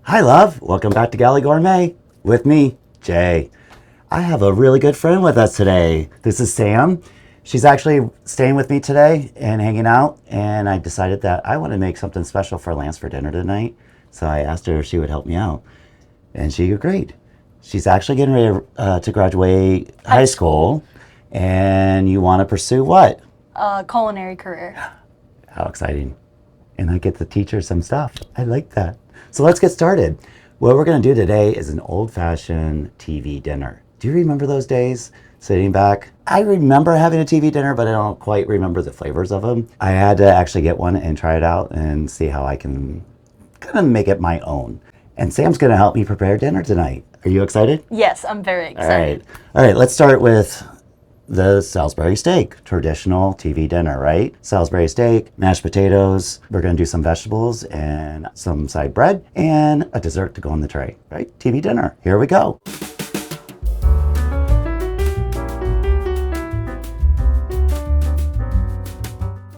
Hi, love. Welcome back to Galley Gourmet with me, Jay. I have a really good friend with us today. This is Sam. She's actually staying with me today and hanging out, and I decided that I want to make something special for Lance for dinner tonight. So I asked her if she would help me out, and she agreed. She's actually getting ready to graduate high school, and you want to pursue what? Culinary career. How exciting. And I get to teach her some stuff. I like that. So let's get started. What we're going to do today is an old-fashioned TV dinner. Do you remember those days? Sitting back. I remember having a TV dinner, but I don't quite remember the flavors of them. I had to actually get one and try it out and see how I can kind of make it my own. And Sam's going to help me prepare dinner tonight. Are you excited? Yes, I'm very excited. All right, let's start with the Salisbury steak, traditional TV dinner, right? Salisbury steak, mashed potatoes. We're gonna do some vegetables and some side bread and a dessert to go on the tray, right? TV dinner, here we go.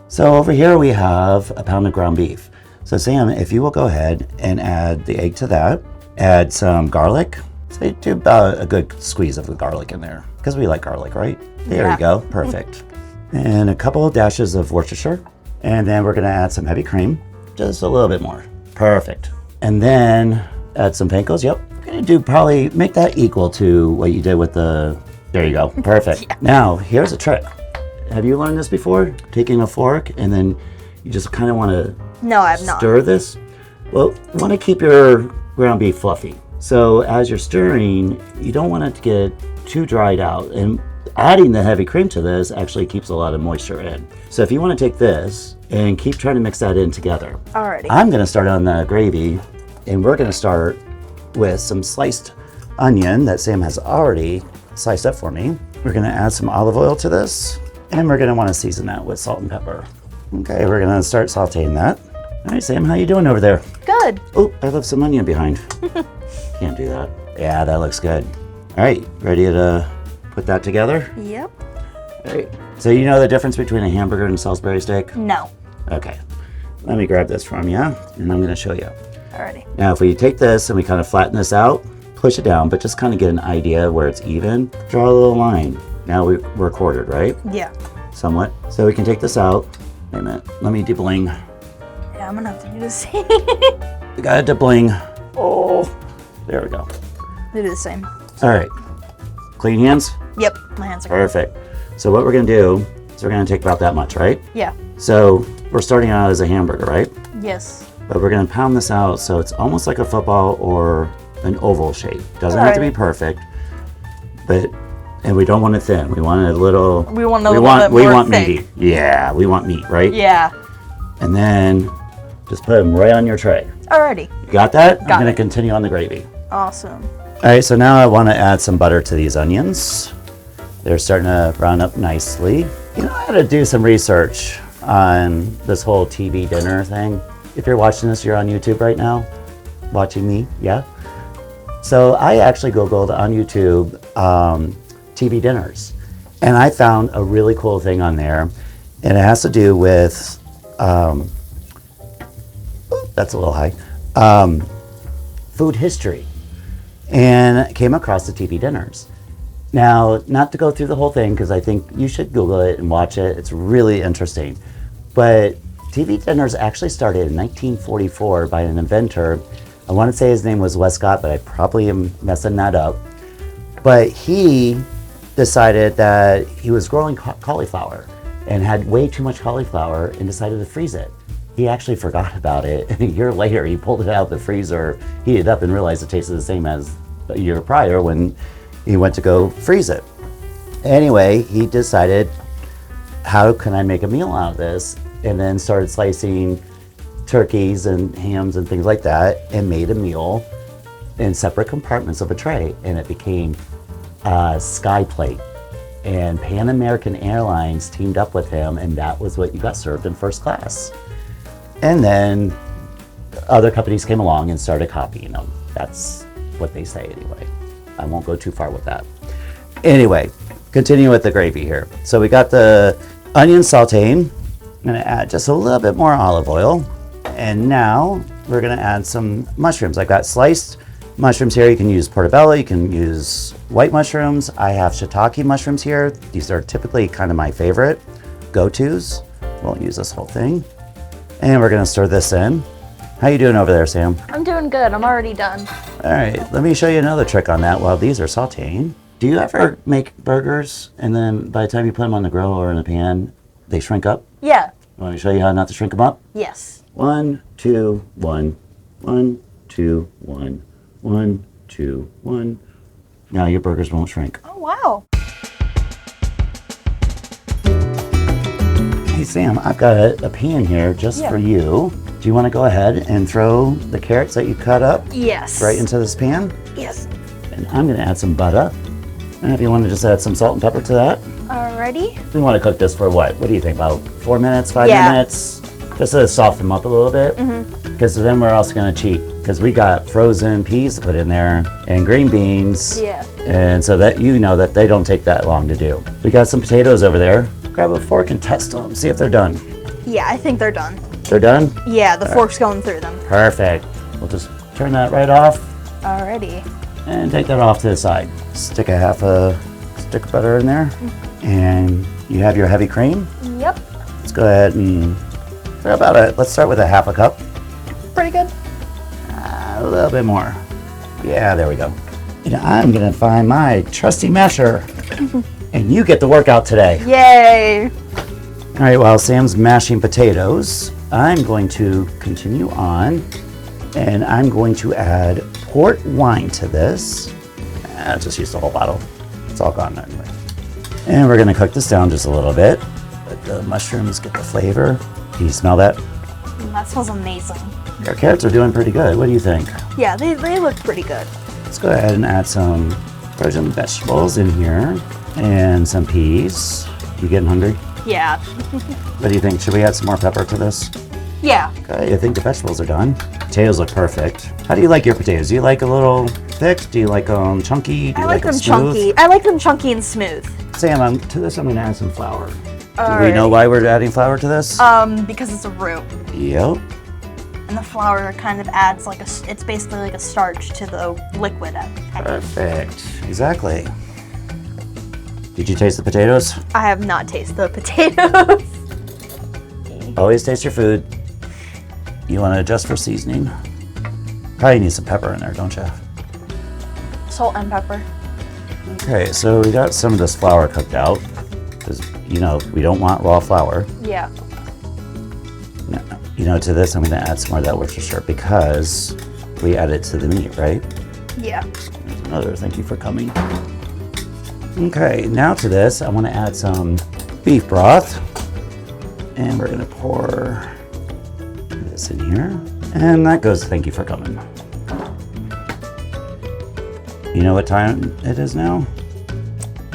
So over here we have a pound of ground beef. So Sam, if you will go ahead and add the egg to that, add some garlic. So do about a good squeeze of the garlic in there because we like garlic, right? There you go, perfect. And a couple of dashes of Worcestershire. And then we're gonna add some heavy cream, just a little bit more. Perfect. And then add some pankos, yep. Gonna do probably, make that equal to what you did with the, there you go, perfect. Yeah. Now, here's a trick. Have you learned this before? Taking a fork and then you just kind of wanna No, I have not. Stir this. Well, you wanna keep your ground beef fluffy. So as you're stirring, you don't want it to get too dried out. And adding the heavy cream to this actually keeps a lot of moisture in. So if you want to take this and keep trying to mix that in together. Alrighty. I'm going to start on the gravy, and we're going to start with some sliced onion that Sam has already sliced up for me. We're going to add some olive oil to this, and we're going to want to season that with salt and pepper. Okay, we're going to start sauteing that. All right, Sam, how you doing over there? Good. Oh, I left some onion behind. Can't do that. Yeah, that looks good. All right, ready to put that together? Yep. All right. So you know the difference between a hamburger and a Salisbury steak? No. Okay. Let me grab this from you, and I'm going to show you. Alrighty. Now, if we take this and we kind of flatten this out, push it down, but just kind of get an idea where it's even, draw a little line. Now we're quartered, right? Yeah. Somewhat. So we can take this out. Wait a minute. Let me debling. Yeah, I'm gonna have to do the same. We got to debling. Oh, there we go. Do the same. All right. Clean hands? Yep, my hands are Perfect. So what we're going to do is we're going to take about that much, right? Yeah. So we're starting out as a hamburger, right? Yes. But we're going to pound this out so it's almost like a football or an oval shape. Doesn't have to be perfect, and we don't want it thin. We want it a little. We want a little bit more thick. Meaty. Yeah, we want meat, right? Yeah. And then just put them right on your tray. Alrighty. You got that? Got I'm going it. to continue on the gravy. Awesome. All right, so now I want to add some butter to these onions. They're starting to brown up nicely. You know, I had to do some research on this whole TV dinner thing. If you're watching this, you're on YouTube right now, watching me, yeah? So I actually Googled on YouTube TV dinners, and I found a really cool thing on there, and it has to do with, that's a little high, food history. And came across the TV dinners. Now, not to go through the whole thing, because I think you should Google it and watch it. It's really interesting. But TV dinners actually started in 1944 by an inventor. I want to say his name was Westcott, but I probably am messing that up. But he decided that he was growing cauliflower and had way too much cauliflower and decided to freeze it. He actually forgot about it, and a year later he pulled it out of the freezer, heated it up, and realized it tasted the same as a year prior when he went to go freeze it. Anyway, he decided, how can I make a meal out of this? And then started slicing turkeys and hams and things like that, and made a meal in separate compartments of a tray, and it became a sky plate. And Pan American Airlines teamed up with him, and that was what you got served in first class. And then other companies came along and started copying them. That's what they say anyway. I won't go too far with that. Anyway, continue with the gravy here. So we got the onion sauteing. I'm gonna add just a little bit more olive oil. And now we're gonna add some mushrooms. I've got sliced mushrooms here. You can use portobello, you can use white mushrooms. I have shiitake mushrooms here. These are typically kind of my favorite go-tos. Won't use this whole thing. And we're gonna stir this in. How you doing over there, Sam? I'm doing good. I'm already done. All right, let me show you another trick on that while these are sauteing. Do you ever make burgers and then by the time you put them on the grill or in a pan, they shrink up? Yeah. Want me to show you how not to shrink them up? Yes. 1, 2, 1, 1, 2, 1, 1, 2, 1. Now your burgers won't shrink. Oh, wow. Hey Sam, I've got a pan here just for you. Do you want to go ahead and throw the carrots that you cut up Yes. right into this pan? Yes. And I'm going to add some butter. And if you want to just add some salt and pepper to that. Alrighty. We want to cook this for what? What do you think? About 4 minutes, 5 Yeah. minutes? Just to soften them up a little bit. Because then we're also going to cheat. Because we got frozen peas to put in there and green beans. Yeah. And so that you know that they don't take that long to do. We got some potatoes over there. Grab a fork and test them. See if they're done. Yeah, I think they're done. They're done? Yeah, the fork's going through them. Perfect. We'll just turn that right off Alrighty. and take that off to the side. Stick a half a stick of butter in there. And you have your heavy cream. Yep. Let's go ahead and let's start with a half a cup. Pretty good. A little bit more. Yeah, there we go. And I'm gonna find my trusty masher. And you get the workout today. Yay. All right, while Sam's mashing potatoes, I'm going to continue on and I'm going to add port wine to this. I'll just use the whole bottle. It's all gone anyway. And we're gonna cook this down just a little bit. Let the mushrooms get the flavor. Can you smell that? That smells amazing. Our carrots are doing pretty good. What do you think? Yeah, they look pretty good. Let's go ahead and add some frozen vegetables in here and some peas. You getting hungry? Yeah. What do you think? Should we add some more pepper to this? Yeah. Okay, I think the vegetables are done. Potatoes look perfect. How do you like your potatoes? Do you like a little thick? Do you like them chunky? Do you I like them smooth? chunky. I like them chunky and smooth. Sam, to this I'm going to add some flour. Do we Alright. know why we're adding flour to this? Because it's a roux. Yep. And the flour kind of adds it's basically like a starch to the liquid. Perfect. Exactly. Did you taste the potatoes? I have not tasted the potatoes. Always taste your food. You want to adjust for seasoning? Probably need some pepper in there, don't you? Salt and pepper. Okay, so we got some of this flour cooked out. Because, you know, we don't want raw flour. Yeah. No, you know, to this I'm going to add some more of that Worcestershire because we add it to the meat, right? Yeah. There's another thank you for coming. Okay, now to this I want to add some beef broth. And we're going to pour this in here. And that goes thank you for coming. You know what time it is now?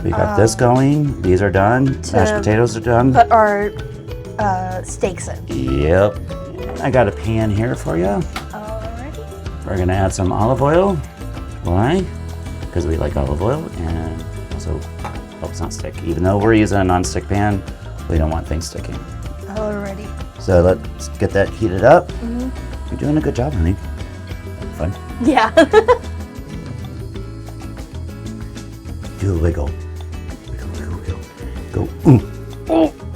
We got this going. These are done. Mashed potatoes are done. Put our steaks in. Yep. I got a pan here for you. Alrighty. We're gonna add some olive oil. Why? Because we like olive oil and also helps not stick. Even though we're using a non-stick pan, we don't want things sticking. Alrighty. So let's get that heated up. You're doing a good job, honey. Fun. Yeah. Do a wiggle. Wiggle, wiggle, wiggle. Go.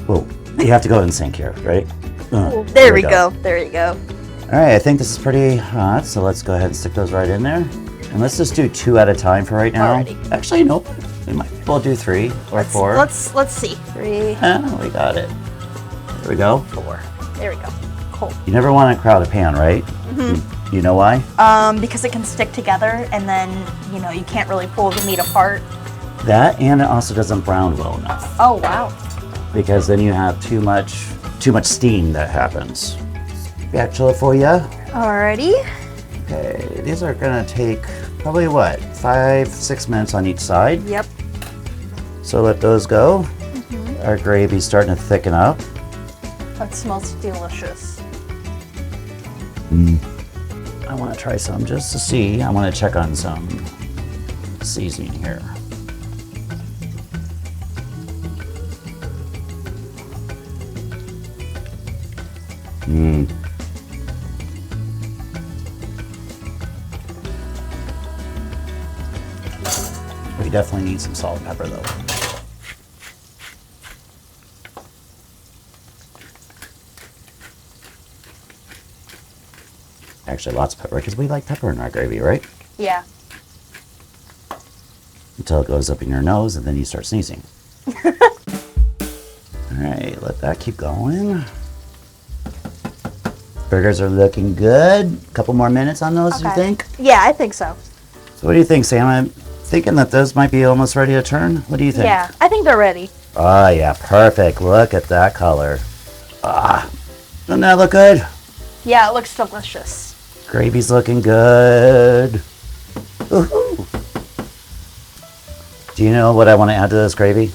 Whoa. You have to go in sync here, right? There we go. There you go. All right, I think this is pretty hot, so let's go ahead and stick those right in there. And let's just do 2 at a time for right now. Alrighty. Actually, nope. We might well do 3 or 4. Let's see. 3, We got it. There we go. 4. There we go. Cool. You never want to crowd a pan, right? You know why? Because it can stick together, and then you can't really pull the meat apart. That, and it also doesn't brown well enough. Oh wow. Because then you have too much steam that happens. Spatula for you. Alrighty. Okay, these are gonna take probably what, 5-6 minutes on each side. Yep. So let those go. Our gravy's starting to thicken up. That smells delicious. I want to try some just to see. I want to check on some seasoning here. you definitely need some salt and pepper though. Actually, lots of pepper because we like pepper in our gravy, right? Yeah. Until it goes up in your nose and then you start sneezing. All right, let that keep going. Burgers are looking good. A couple more minutes on those, you think? Yeah, I think so. So what do you think, Sam? I'm thinking that those might be almost ready to turn. What do you think? Yeah, I think they're ready. Oh, yeah, perfect. Look at that color. Ah, doesn't that look good? Yeah, it looks delicious. Gravy's looking good. Woohoo! Do you know what I want to add to this gravy?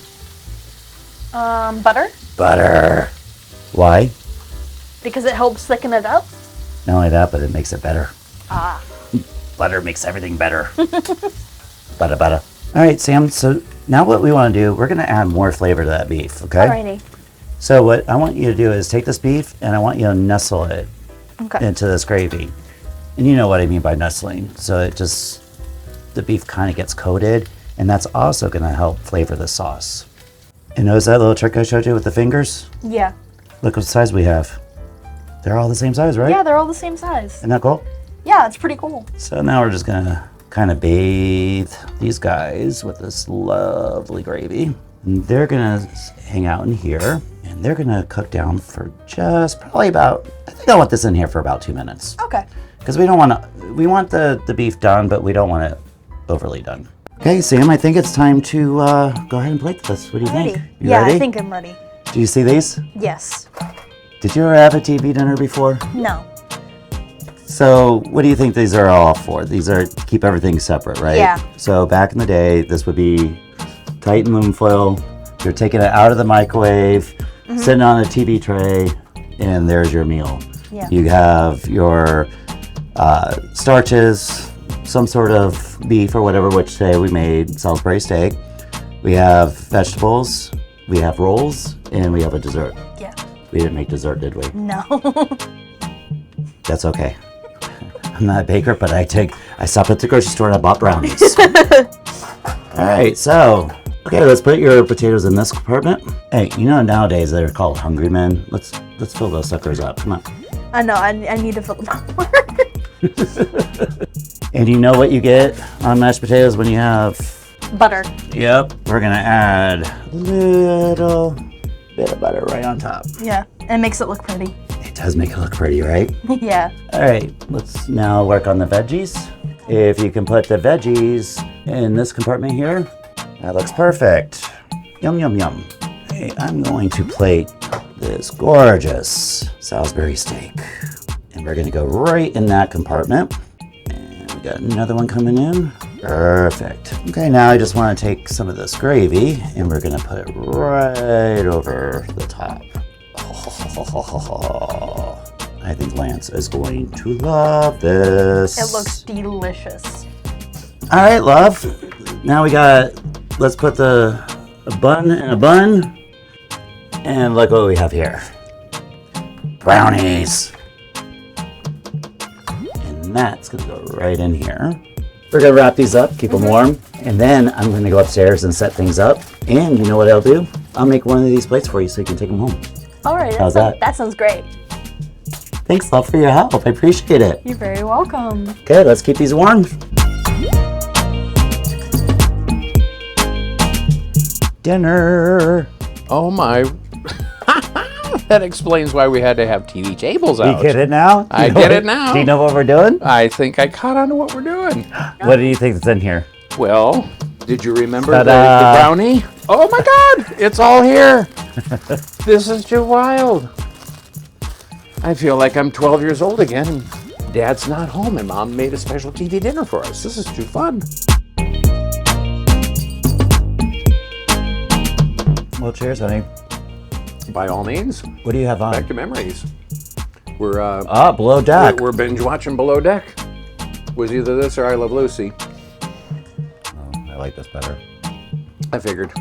Butter? Butter. Why? Because it helps thicken it up. Not only that, but it makes it better. Ah. Butter makes everything better. Butter, butter. All right, Sam, so now what we want to do, we're going to add more flavor to that beef, okay? Alrighty. So what I want you to do is take this beef and I want you to nestle it into this gravy. And you know what I mean by nestling. So it just, the beef kind of gets coated, and that's also going to help flavor the sauce. And notice that little trick I showed you with the fingers? Yeah. Look what size we have. They're all the same size, right? Yeah, they're all the same size. Isn't that cool? Yeah, it's pretty cool. So now we're just going to kind of bathe these guys with this lovely gravy. And they're going to hang out in here, and they're going to cook down for just probably about, I think I want this in here for about 2 minutes. Okay. Because we don't want to, we want the beef done, but we don't want it overly done. Okay, Sam, I think it's time to go ahead and plate this. What do you think? You Yeah, ready? I think I'm ready. Do you see these? Yes. Did you ever have a TV dinner before? No. So what do you think these are all for? These are to keep everything separate, right? Yeah. So back in the day, this would be tight in aluminum foil. You're taking it out of the microwave, sitting on a TV tray, and there's your meal. Yeah. You have your starches, some sort of beef or whatever, which today we made Salisbury steak. We have vegetables, we have rolls, and we have a dessert. Yeah. We didn't make dessert, did we? No. That's okay. I'm not a baker, but I stopped at the grocery store and I bought brownies. All right, so, okay, let's put your potatoes in this compartment. Hey, you know nowadays they're called Hungry Men. Let's fill those suckers up. Come on. I know. I need to fill them up more. And you know what you get on mashed potatoes when you have Butter. Yep. We're gonna add a little bit of butter right on top. Yeah. It makes it look pretty. It does make it look pretty, right? Yeah. All right, let's now work on the veggies. If you can put the veggies in this compartment here, that looks perfect. Yum, yum, yum. Hey, I'm going to plate this gorgeous Salisbury steak. And we're gonna go right in that compartment. And we got another one coming in. Perfect. Okay, now I just wanna take some of this gravy and we're gonna put it right over the top. I think Lance is going to love this. It looks delicious. All right, love. Now let's put a bun in a bun. And look what we have here. Brownies. And that's gonna go right in here. We're gonna wrap these up, keep them warm. And then I'm gonna go upstairs and set things up. And you know what I'll do? I'll make one of these plates for you so you can take them home. All right. How's that? That sounds great. Thanks, love, for your help. I appreciate it. You're very welcome. Okay, let's keep these warm. Dinner. Oh my. That explains why we had to have TV tables out. You get it now? I get it now. Do you know what we're doing? I think I caught on to what we're doing. What do you think is in here? Well, did you remember the Ta-da. brownie? Oh my God, it's all here. This is too wild. I feel like I'm 12 years old again and Dad's not home and Mom made a special TV dinner for us. This is too fun. Well, cheers, honey. By all means, What do you have on? back to memories. We're Below Deck. we're binge watching Below Deck. Was either this or I Love Lucy. Oh, I like this better. I figured.